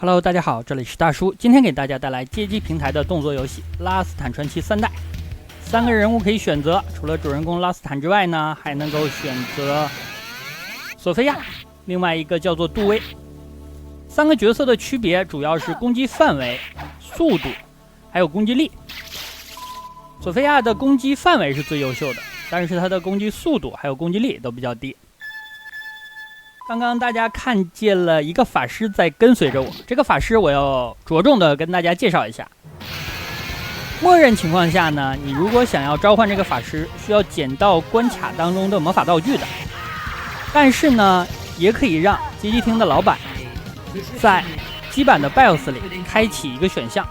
Hello， 大家好，这里是大叔，今天给大家带来街机平台的动作游戏《拉斯坦传奇3代》。3个人物可以选择，除了主人公拉斯坦之外呢，还能够选择索菲亚，另外一个叫做杜威。3个角色的区别主要是攻击范围、速度，还有攻击力。索菲亚的攻击范围是最优秀的，但是她的攻击速度还有攻击力都比较低。刚刚大家看见了一个法师在跟随着我，这个法师我要着重的跟大家介绍一下。默认情况下呢，你如果想要召唤这个法师，需要捡到关卡当中的魔法道具的。但是呢，也可以让街机厅的老板在基版的 BIOS 里开启一个选项，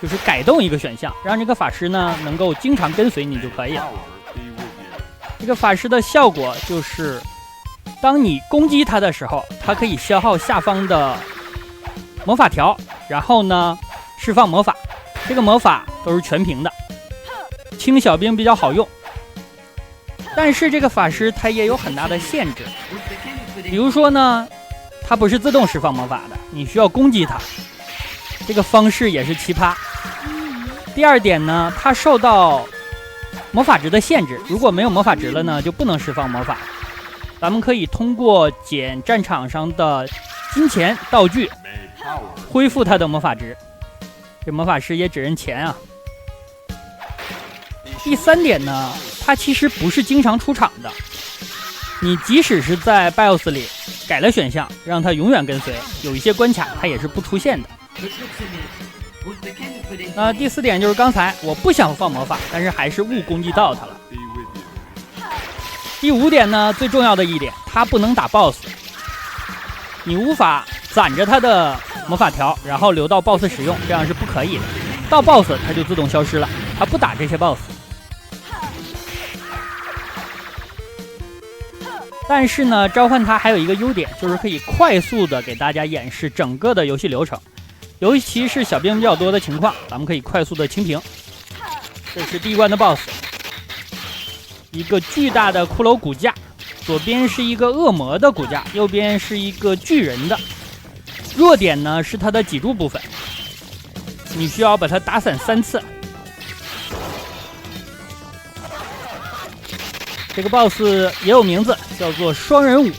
就是改动一个选项，让这个法师呢能够经常跟随你就可以了。这个法师的效果就是，当你攻击他的时候，他可以消耗下方的魔法条，然后呢释放魔法。这个魔法都是全屏的，清小兵比较好用。但是这个法师他也有很大的限制，比如说呢，他不是自动释放魔法的，你需要攻击他，这个方式也是奇葩。第二点呢，他受到魔法值的限制，如果没有魔法值了呢，就不能释放魔法。咱们可以通过捡战场上的金钱道具恢复他的魔法值，这魔法师也只认钱啊。第3点呢，他其实不是经常出场的，你即使是在 BIOS 里改了选项，让他永远跟随，有一些关卡他也是不出现的。第4点就是刚才我不想放魔法，但是还是误攻击到他了。第5点呢，最重要的一点，他不能打 BOSS， 你无法攒着他的魔法条，然后留到 BOSS 使用，这样是不可以的。到 BOSS 他就自动消失了，他不打这些 BOSS。但是呢，召唤他还有一个优点，就是可以快速的给大家演示整个的游戏流程，尤其是小兵比较多的情况，咱们可以快速的清屏。这是第1关的 BOSS。一个巨大的骷髅骨架，左边是一个恶魔的骨架，右边是一个巨人的。弱点呢是它的脊柱部分，你需要把它打散3次。这个 BOSS 也有名字，叫做双人舞，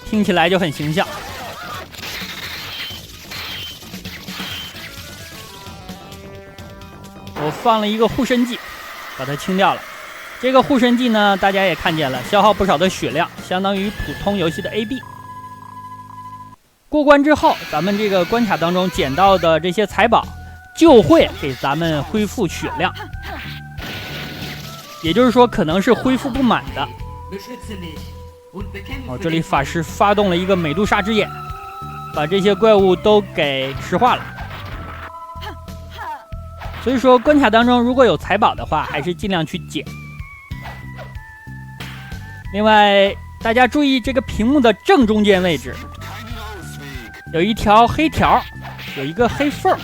听起来就很形象。我放了一个护身技，把它清掉了。这个护身技呢，大家也看见了，消耗不少的血量，相当于普通游戏的 AB。过关之后，咱们这个关卡当中捡到的这些财宝就会给咱们恢复血量，也就是说可能是恢复不满的。这里法师发动了一个美杜莎之眼，把这些怪物都给石化了。所以说关卡当中如果有财宝的话，还是尽量去捡。另外大家注意这个屏幕的正中间位置有一条黑条，有一个黑缝，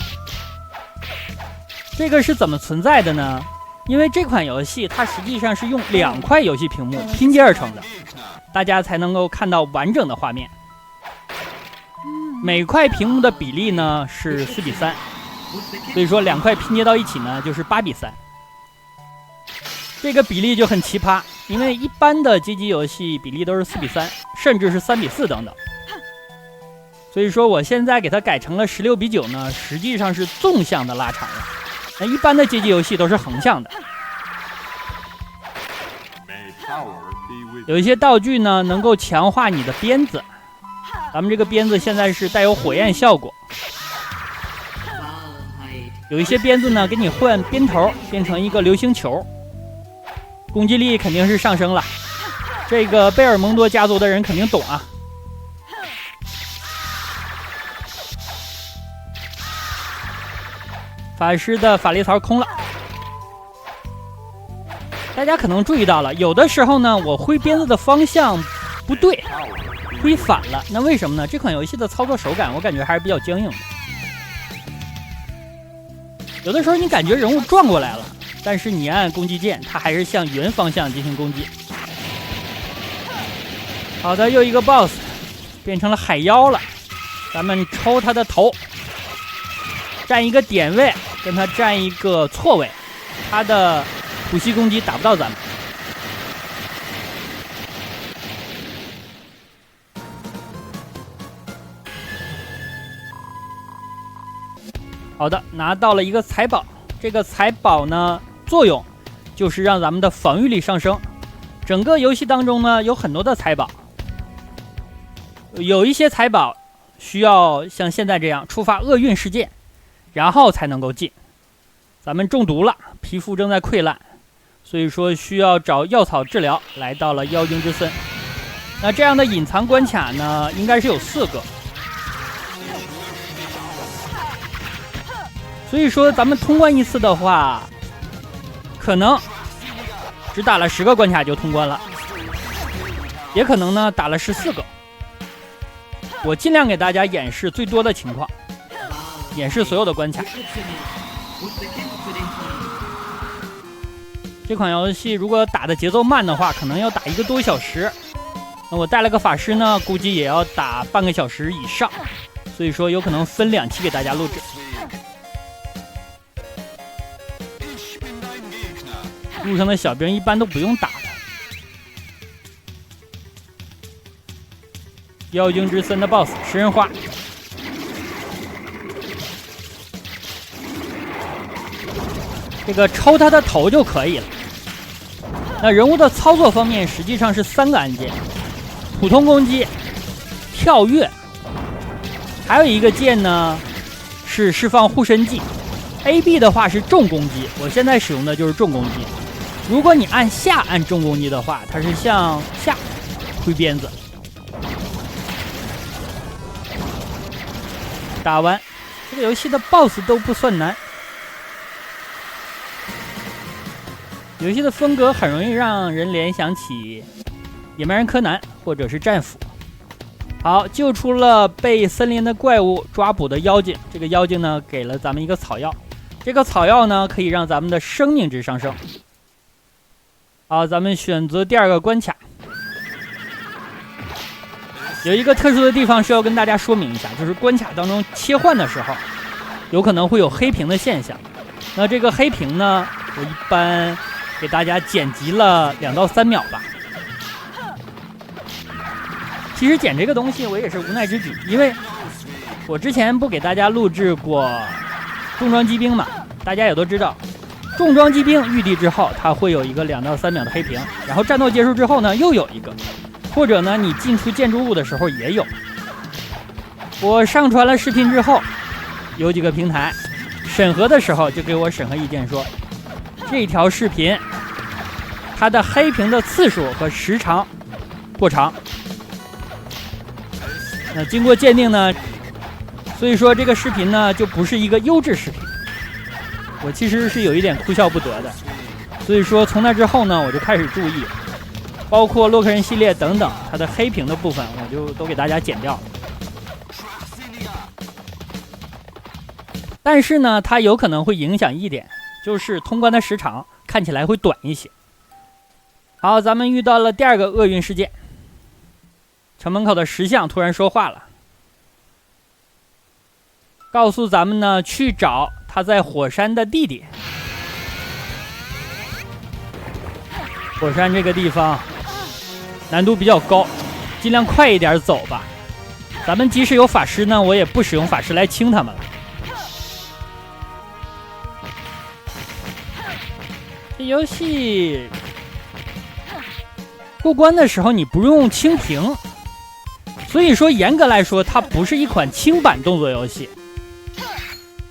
这个是怎么存在的呢？因为这款游戏它实际上是用2块游戏屏幕拼接而成的，大家才能够看到完整的画面。每块屏幕的比例呢是4:3，所以说2块拼接到一起呢就是8:3，这个比例就很奇葩，因为一般的街机游戏比例都是4:3，甚至是3:4等等。所以说我现在给它改成了16:9呢，实际上是纵向的拉长了。那一般的街机游戏都是横向的。有一些道具呢能够强化你的鞭子，咱们这个鞭子现在是带有火焰效果。有一些鞭子呢给你换鞭头，变成一个流星球，攻击力肯定是上升了。这个贝尔蒙多家族的人肯定懂啊。法师的法力槽空了，大家可能注意到了，有的时候呢我挥鞭子的方向不对，挥反了。那为什么呢？这款游戏的操作手感我感觉还是比较僵硬的，有的时候你感觉人物转过来了，但是你按攻击键它还是向原方向进行攻击。好的，又一个 BOSS 变成了海妖了。咱们抽他的头，占一个点位，跟他占一个错位，他的吐息攻击打不到咱们。好的，拿到了一个财宝。这个财宝呢，作用就是让咱们的防御力上升。整个游戏当中呢，有很多的财宝，有一些财宝需要像现在这样触发厄运事件，然后才能够进。咱们中毒了，皮肤正在溃烂，所以说需要找药草治疗。来到了妖精之森，那这样的隐藏关卡呢，应该是有4个。所以说咱们通关一次的话，可能只打了10个关卡就通关了，也可能呢打了14个。我尽量给大家演示最多的情况，演示所有的关卡。这款游戏如果打的节奏慢的话，可能要打1个多小时。那我带了个法师呢，估计也要打半个小时以上，所以说有可能分2期给大家录制。路上的小兵一般都不用打的。妖精之森的 BOSS 食人花，这个抽他的头就可以了。那人物的操作方面实际上是3个按键：普通攻击、跳跃，还有一个键呢是释放护身技。AB 的话是重攻击，我现在使用的就是重攻击。如果你按下按重攻击的话，它是向下挥鞭子。打完这个游戏的 BOSS 都不算难，游戏的风格很容易让人联想起野蛮人柯南或者是战斧。好，救出了被森林的怪物抓捕的妖精，这个妖精呢给了咱们一个草药，这个草药呢可以让咱们的生命值上升。好，咱们选择第2个关卡。有一个特殊的地方需要跟大家说明一下，就是关卡当中切换的时候有可能会有黑屏的现象。那这个黑屏呢，我一般给大家剪辑了2到3秒吧。其实剪这个东西我也是无奈之举，因为我之前不给大家录制过重装机兵嘛，大家也都知道，重装机兵遇敌之后它会有一个2到3秒的黑屏，然后战斗结束之后呢又有一个，或者呢你进出建筑物的时候也有。我上传了视频之后，有几个平台审核的时候就给我审核意见说，这条视频它的黑屏的次数和时长过长。那经过鉴定呢，所以说这个视频呢就不是一个优质视频。我其实是有一点哭笑不得的，所以说从那之后呢，我就开始注意，包括洛克人系列等等，它的黑屏的部分我就都给大家剪掉了。但是呢，它有可能会影响一点，就是通关的时长看起来会短一些。好，咱们遇到了第2个厄运事件，城门口的石像突然说话了，告诉咱们呢去找他在火山的弟弟。火山这个地方难度比较高，尽量快一点走吧。咱们即使有法师呢，我也不使用法师来清他们了。这游戏过关的时候你不用清屏，所以说严格来说它不是一款轻版动作游戏。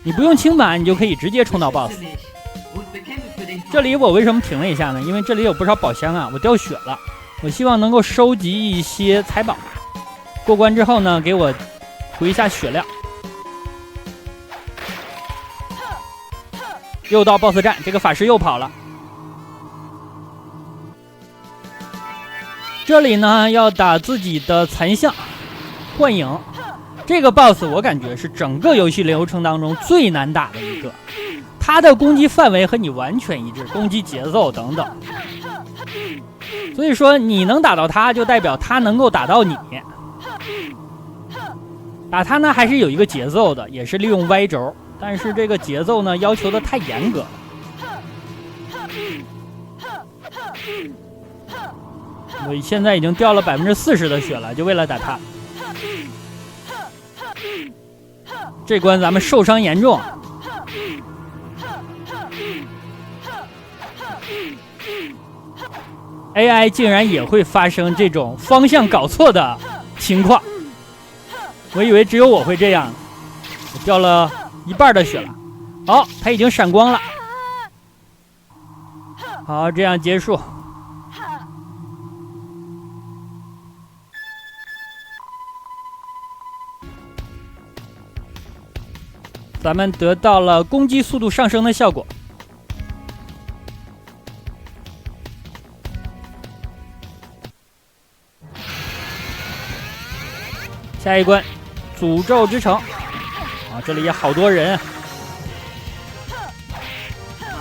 你不用轻版，你就可以直接冲到 BOSS。这里我为什么停了一下呢？因为这里有不少宝箱啊，我掉血了。我希望能够收集一些财宝，过关之后呢，给我回一下血量。又到 BOSS 战，这个法师又跑了。这里呢，要打自己的残像幻影。这个 BOSS 我感觉是整个游戏流程当中最难打的一个，他的攻击范围和你完全一致，攻击节奏等等。所以说你能打到他，就代表他能够打到你。打他呢还是有一个节奏的，也是利用 Y 轴，但是这个节奏呢要求的太严格了。我现在已经掉了40%的血了，就为了打他。这关咱们受伤严重。AI 竟然也会发生这种方向搞错的情况，我以为只有我会这样，我掉了一半的血了。好，他已经闪光了。好，这样结束。咱们得到了攻击速度上升的效果。下一关，诅咒之城。啊，这里也好多人。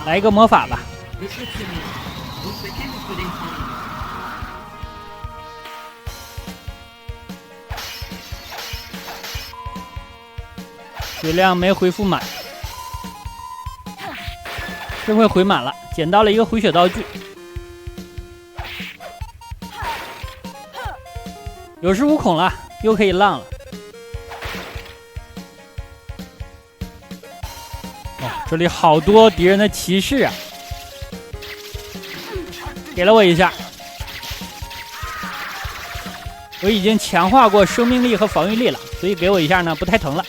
来一个魔法吧。血量没恢复满，这回回满了，捡到了一个回血道具。有恃无恐了，又可以浪了。哦，这里好多敌人的骑士啊！给了我一下，我已经强化过生命力和防御力了，所以给我一下呢不太疼了。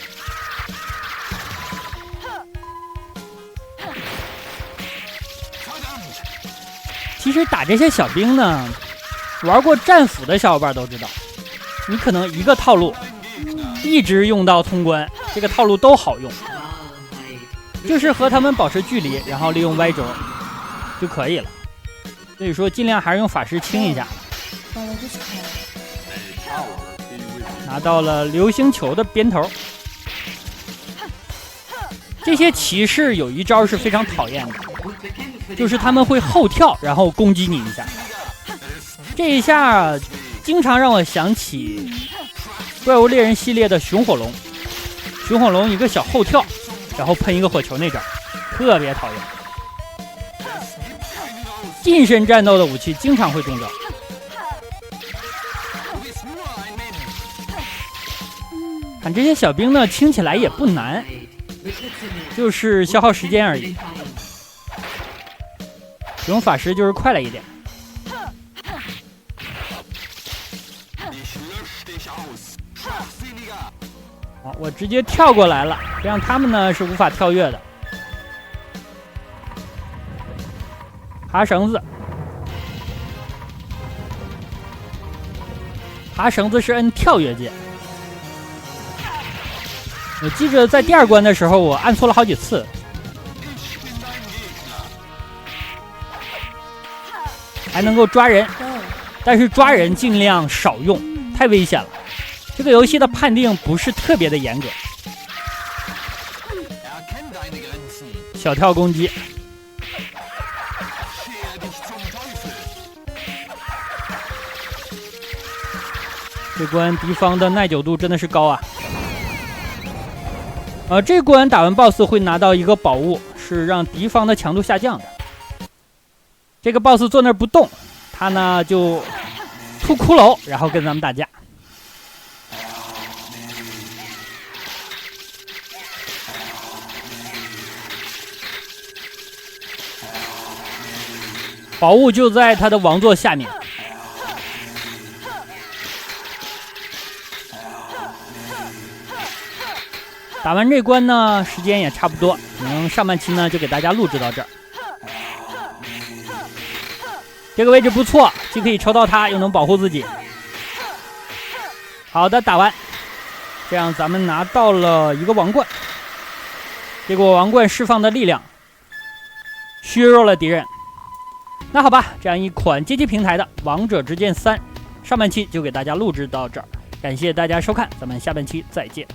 其实打这些小兵呢，玩过战斧的小伙伴都知道，你可能一个套路一直用到通关，这个套路都好用，就是和他们保持距离，然后利用 Y 轴就可以了。所以说尽量还是用法师清一下。拿到了流星球的鞭头。这些骑士有一招是非常讨厌的，就是他们会后跳，然后攻击你一下。这一下经常让我想起怪物猎人系列的熊火龙。熊火龙一个小后跳，然后喷一个火球那招，特别讨厌。近身战斗的武器经常会中招。看这些小兵呢，清起来也不难，就是消耗时间而已。使用法师就是快了一点。好，我直接跳过来了，这样他们呢是无法跳跃的。爬绳子，爬绳子是摁跳跃键。我记着在第2关的时候，我按错了好几次。还能够抓人，但是抓人尽量少用，太危险了。这个游戏的判定不是特别的严格。小跳攻击，这关敌方的耐久度真的是高啊！这关打完 BOSS 会拿到一个宝物，是让敌方的强度下降的。这个 BOSS 坐那儿不动，他呢就吐骷髅，然后跟咱们打架。宝物就在他的王座下面。打完这关呢，时间也差不多，可能上半期呢就给大家录制到这儿。这个位置不错，既可以抽到它，又能保护自己。好的，打完，这样咱们拿到了一个王冠。结果王冠释放的力量削弱了敌人。那好吧，这样一款街机平台的《王者之剑3》，上半期就给大家录制到这儿，感谢大家收看，咱们下半期再见。